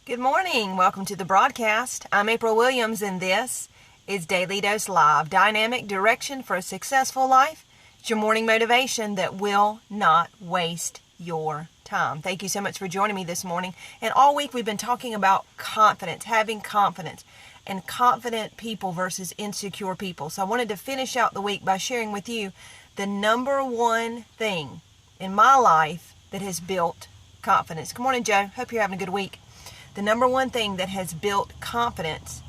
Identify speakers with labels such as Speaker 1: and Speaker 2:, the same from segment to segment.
Speaker 1: Good morning. Welcome to the broadcast. I'm April Williams, and this is Daily Dose Live, dynamic direction for a successful life. It's your morning motivation that will not waste your time. Thank you so much for joining me this morning. And all week we've been talking about confidence, having confidence, and confident people versus insecure people. So I wanted to finish out the week by sharing with you the number one thing in my life that has built confidence. Good morning, Joe. Hope you're having a good week. The number one thing that has built confidence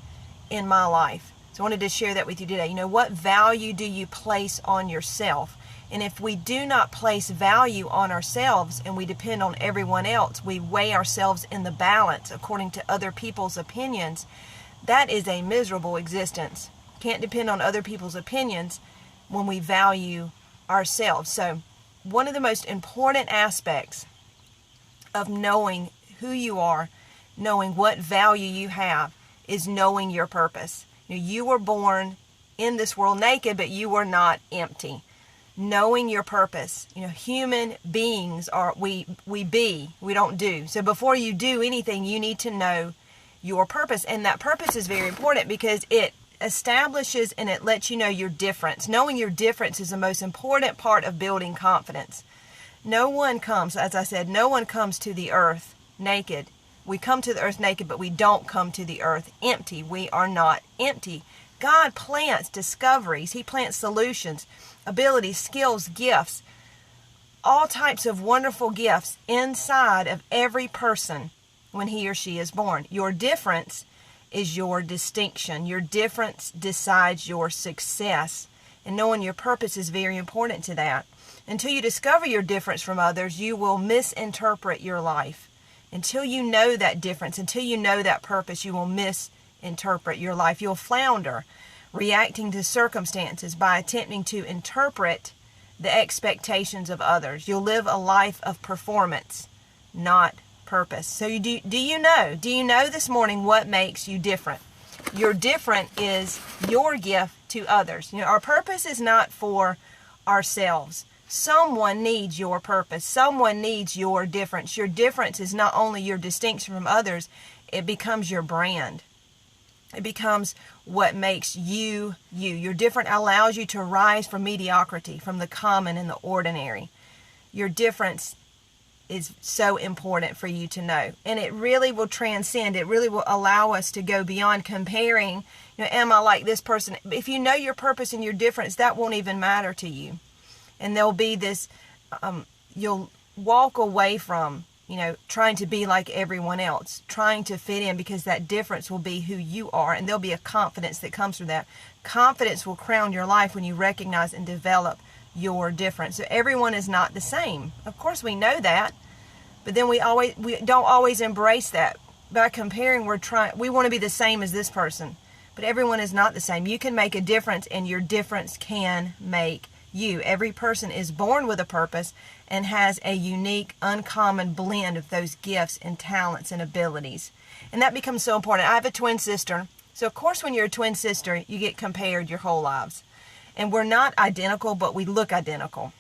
Speaker 1: in my life. So I wanted to share that with you today. What value do you place on yourself? And if we do not place value on ourselves and we depend on everyone else, we weigh ourselves in the balance according to other people's opinions, that is a miserable existence. Can't depend on other people's opinions when we value ourselves. So one of the most important aspects of knowing who you are, knowing what value you have, is knowing your purpose. You were born in this world naked, but you were not empty. Knowing your purpose. Human beings are, we don't do. So before you do anything, you need to know your purpose. And that purpose is very important because it establishes and it lets you know your difference. Knowing your difference is the most important part of building confidence. No one comes, as I said, no one comes to the earth naked. We come to the earth naked, but we don't come to the earth empty. We are not empty. God plants discoveries. He plants solutions, abilities, skills, gifts, all types of wonderful gifts inside of every person when he or she is born. Your difference is your distinction. Your difference decides your success. And knowing your purpose is very important to that. Until you discover your difference from others, you will misinterpret your life. Until you know that difference, until you know that purpose, you will misinterpret your life. You'll flounder, reacting to circumstances by attempting to interpret the expectations of others. You'll live a life of performance, not purpose. So do you know this morning what makes you different? Your different is your gift to others. Our purpose is not for ourselves. Someone needs your purpose. Someone needs your difference. Your difference is not only your distinction from others, it becomes your brand. It becomes what makes you you. Your different allows you to rise from mediocrity, from the common and the ordinary. Your difference is so important for you to know. And it really will transcend. It really will allow us to go beyond comparing, am I like this person? If you know your purpose and your difference, that won't even matter to you. And there'll be this, you'll walk away from, trying to be like everyone else, trying to fit in, because that difference will be who you are. And there'll be a confidence that comes from that. Confidence will crown your life when you recognize and develop your difference. So everyone is not the same. Of course, we know that, but then we don't always embrace that. By comparing, we want to be the same as this person, but everyone is not the same. You can make a difference, and your difference can make you. Every person is born with a purpose and has a unique, uncommon blend of those gifts and talents and abilities. And that becomes so important. I have a twin sister. So of course, when you're a twin sister, you get compared your whole lives. And we're not identical, but we look identical.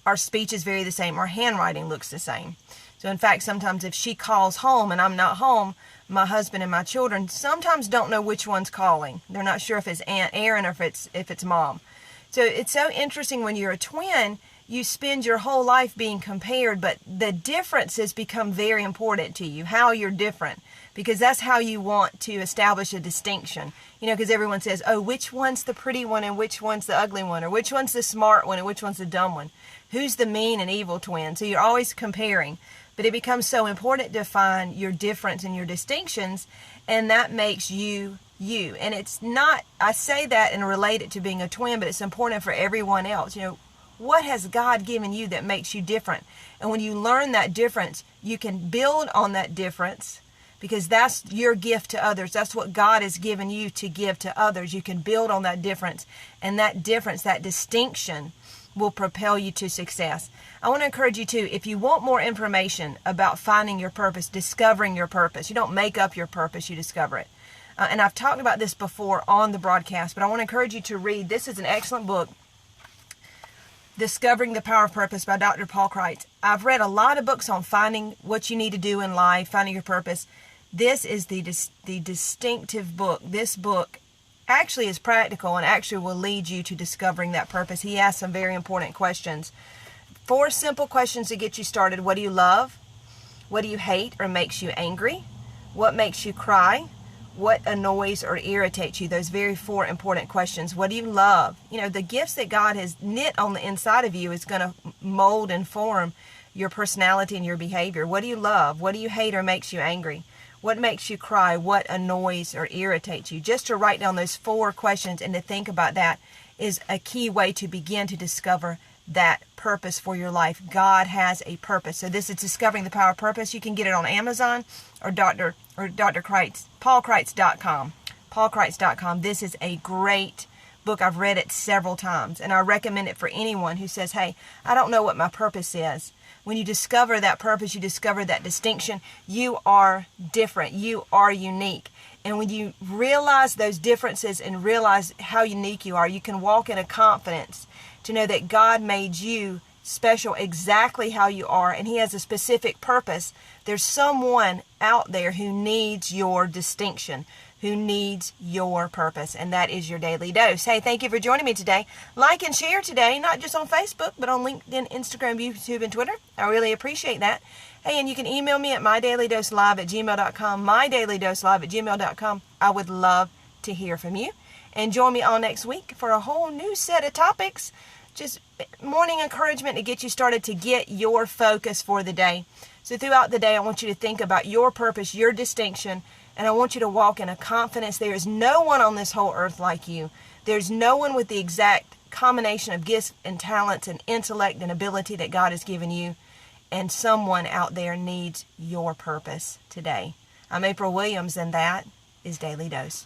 Speaker 1: Our speech is very the same. Our handwriting looks the same. So in fact, sometimes if she calls home and I'm not home, my husband and my children sometimes don't know which one's calling. They're not sure if it's Aunt Erin or if it's mom. So it's so interesting when you're a twin, you spend your whole life being compared, but the differences become very important to you, how you're different, because that's how you want to establish a distinction. Because everyone says, oh, which one's the pretty one and which one's the ugly one, or which one's the smart one and which one's the dumb one? Who's the mean and evil twin? So you're always comparing, but it becomes so important to find your difference and your distinctions, and that makes you you. And it's not, I say that and relate it to being a twin, but it's important for everyone else. What has God given you that makes you different? And when you learn that difference, you can build on that difference, because that's your gift to others. That's what God has given you to give to others. You can build on that difference, and that difference, that distinction, will propel you to success. I want to encourage you too, if you want more information about finding your purpose, discovering your purpose, you don't make up your purpose, you discover it. And I've talked about this before on the broadcast, but I want to encourage you to read. This is an excellent book, Discovering the Power of Purpose by Dr. Paul Crites. I've read a lot of books on finding what you need to do in life, finding your purpose. This is the distinctive book. This book actually is practical and actually will lead you to discovering that purpose. He asks some very important questions. 4 simple questions to get you started. What do you love? What do you hate or makes you angry? What makes you cry? What annoys or irritates you? Those very 4 important questions. What do you love? You know, the gifts that God has knit on the inside of you is going to mold and form your personality and your behavior. What do you love? What do you hate or makes you angry? What makes you cry? What annoys or irritates you? Just to write down those 4 questions and to think about that is a key way to begin to discover that purpose for your life. God has a purpose. So this is Discovering the Power of Purpose. You can get it on Amazon or Dr. Kreitz, paulkreitz.com. paulkreitz.com. This is a great book. I've read it several times, and I recommend it for anyone who says, hey, I don't know what my purpose is. When you discover that purpose, you discover that distinction, you are different. You are unique. And when you realize those differences and realize how unique you are, you can walk in a confidence to know that God made you special exactly how you are, and He has a specific purpose. There's someone out there who needs your distinction, who needs your purpose, and that is your daily dose. Hey, thank you for joining me today. Like and share today, not just on Facebook, but on LinkedIn, Instagram, YouTube, and Twitter. I really appreciate that. Hey, and you can email me at mydailydoselive@gmail.com, mydailydoselive@gmail.com. I would love to hear from you. And join me all next week for a whole new set of topics. Just morning encouragement to get you started to get your focus for the day. So throughout the day, I want you to think about your purpose, your distinction, and I want you to walk in a confidence. There is no one on this whole earth like you. There's no one with the exact combination of gifts and talents and intellect and ability that God has given you. And someone out there needs your purpose today. I'm April Williams, and that is Daily Dose.